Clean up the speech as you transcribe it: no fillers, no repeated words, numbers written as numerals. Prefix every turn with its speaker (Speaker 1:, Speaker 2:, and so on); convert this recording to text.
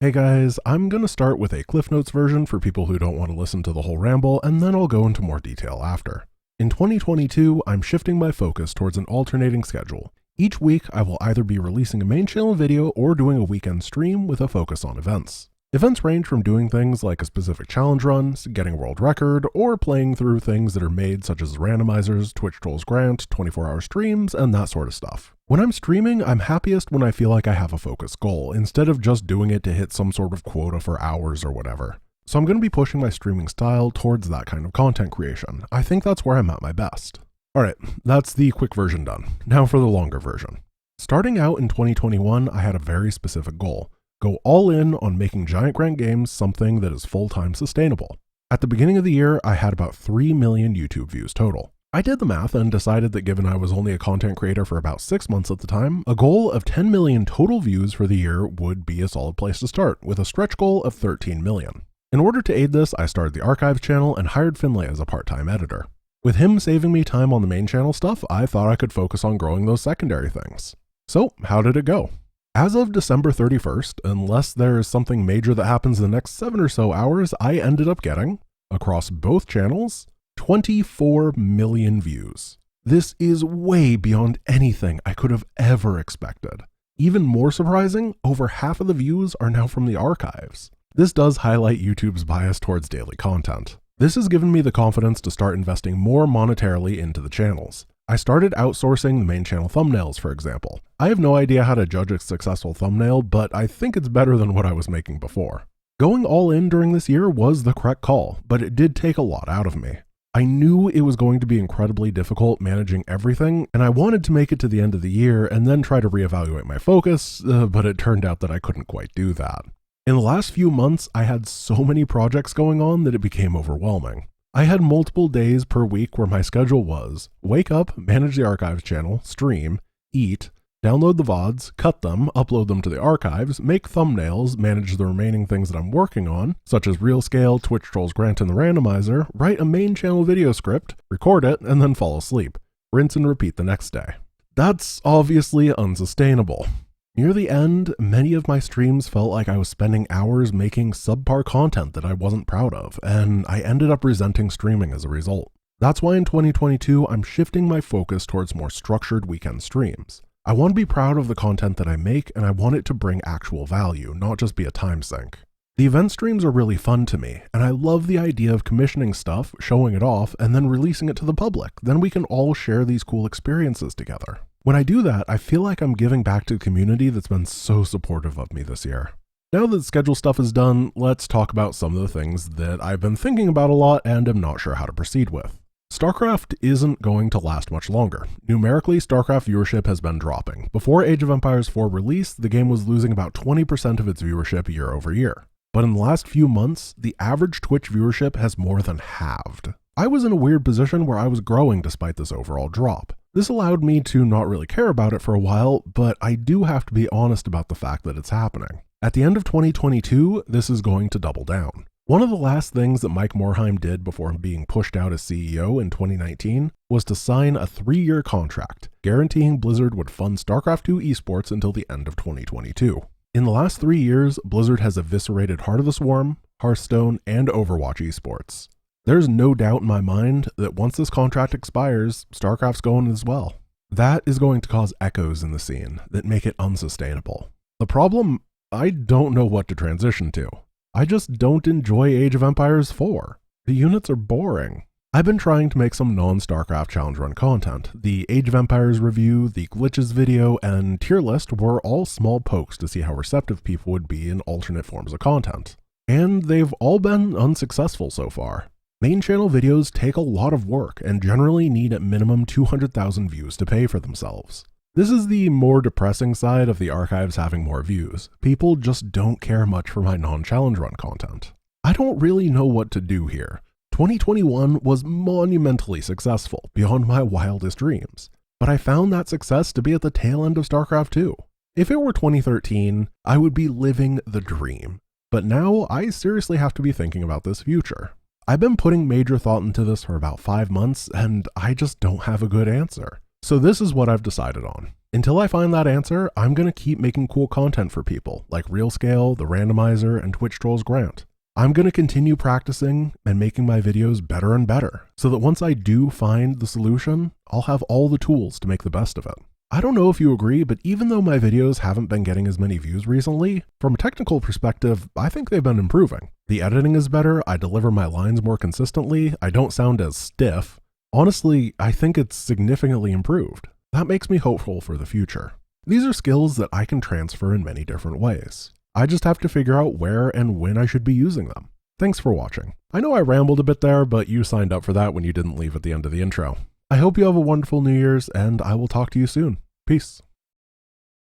Speaker 1: Hey guys, I'm going to start with a Cliff Notes version for people who don't want to listen to the whole ramble, and then I'll go into more detail after. In 2022, I'm shifting my focus towards an alternating schedule. Each week, I will either be releasing a main channel video or doing a weekend stream with a focus on events. Events range from doing things like a specific challenge run, getting a world record, or playing through things that are made such as randomizers, Twitch Trolls Grant, 24-hour streams, and that sort of stuff. When I'm streaming, I'm happiest when I feel like I have a focused goal, instead of just doing it to hit some sort of quota for hours or whatever. So I'm going to be pushing my streaming style towards that kind of content creation. I think that's where I'm at my best. Alright, that's the quick version done. Now for the longer version. Starting out in 2021, I had a very specific goal. Go all in on making GiantGrantGames something that is full-time sustainable. At the beginning of the year, I had about 3 million YouTube views total. I did the math and decided that given I was only a content creator for about 6 months at the time, a goal of 10 million total views for the year would be a solid place to start, with a stretch goal of 13 million. In order to aid this, I started the archives channel and hired Finlay as a part-time editor. With him saving me time on the main channel stuff, I thought I could focus on growing those secondary things. So, how did it go? As of December 31st, unless there is something major that happens in the next 7 or so hours, I ended up getting, across both channels, 24 million views. This is way beyond anything I could have ever expected. Even more surprising, over half of the views are now from the archives. This does highlight YouTube's bias towards daily content. This has given me the confidence to start investing more monetarily into the channels. I started outsourcing the main channel thumbnails, for example. I have no idea how to judge a successful thumbnail, but I think it's better than what I was making before. Going all in during this year was the correct call, but it did take a lot out of me. I knew it was going to be incredibly difficult managing everything, and I wanted to make it to the end of the year and then try to reevaluate my focus, but it turned out that I couldn't quite do that. In the last few months, I had so many projects going on that it became overwhelming. I had multiple days per week where my schedule was wake up, manage the archives channel, stream, eat, download the VODs, cut them, upload them to the archives, make thumbnails, manage the remaining things that I'm working on, such as Reelscale, Twitch Trolls Grant and the randomizer, write a main channel video script, record it, and then fall asleep. Rinse and repeat the next day. That's obviously unsustainable. Near the end, many of my streams felt like I was spending hours making subpar content that I wasn't proud of, and I ended up resenting streaming as a result. That's why in 2022, I'm shifting my focus towards more structured weekend streams. I want to be proud of the content that I make, and I want it to bring actual value, not just be a time sink. The event streams are really fun to me, and I love the idea of commissioning stuff, showing it off, and then releasing it to the public. Then we can all share these cool experiences together. When I do that, I feel like I'm giving back to the community that's been so supportive of me this year. Now that the schedule stuff is done, let's talk about some of the things that I've been thinking about a lot and am not sure how to proceed with. StarCraft isn't going to last much longer. Numerically, StarCraft viewership has been dropping. Before Age of Empires 4 release, the game was losing about 20% of its viewership year over year. But in the last few months, the average Twitch viewership has more than halved. I was in a weird position where I was growing despite this overall drop. This allowed me to not really care about it for a while, but I do have to be honest about the fact that it's happening. At the end of 2022, this is going to double down. One of the last things that Mike Morhaime did before being pushed out as CEO in 2019 was to sign a 3-year contract, guaranteeing Blizzard would fund StarCraft II esports until the end of 2022. In the last 3 years, Blizzard has eviscerated Heart of the Swarm, Hearthstone, and Overwatch esports. There's no doubt in my mind that once this contract expires, StarCraft's going as well. That is going to cause echoes in the scene that make it unsustainable. The problem, I don't know what to transition to. I just don't enjoy Age of Empires 4. The units are boring. I've been trying to make some non-StarCraft challenge run content. The Age of Empires review, the glitches video, and tier list were all small pokes to see how receptive people would be in alternate forms of content. And they've all been unsuccessful so far. Main channel videos take a lot of work and generally need at minimum 200,000 views to pay for themselves. This is the more depressing side of the archives having more views. People just don't care much for my non-challenge run content. I don't really know what to do here. 2021 was monumentally successful, beyond my wildest dreams, but I found that success to be at the tail end of StarCraft 2. If it were 2013, I would be living the dream, but now I seriously have to be thinking about this future. I've been putting major thought into this for about 5 months, and I just don't have a good answer. So this is what I've decided on. Until I find that answer, I'm going to keep making cool content for people like RealScale, The Randomizer, and Twitch Trolls Grant. I'm going to continue practicing and making my videos better and better, so that once I do find the solution, I'll have all the tools to make the best of it. I don't know if you agree, but even though my videos haven't been getting as many views recently, from a technical perspective, I think they've been improving. The editing is better, I deliver my lines more consistently, I don't sound as stiff. Honestly, I think it's significantly improved. That makes me hopeful for the future. These are skills that I can transfer in many different ways. I just have to figure out where and when I should be using them. Thanks for watching. I know I rambled a bit there, but you signed up for that when you didn't leave at the end of the intro. I hope you have a wonderful New Year's, and I will talk to you soon. Peace.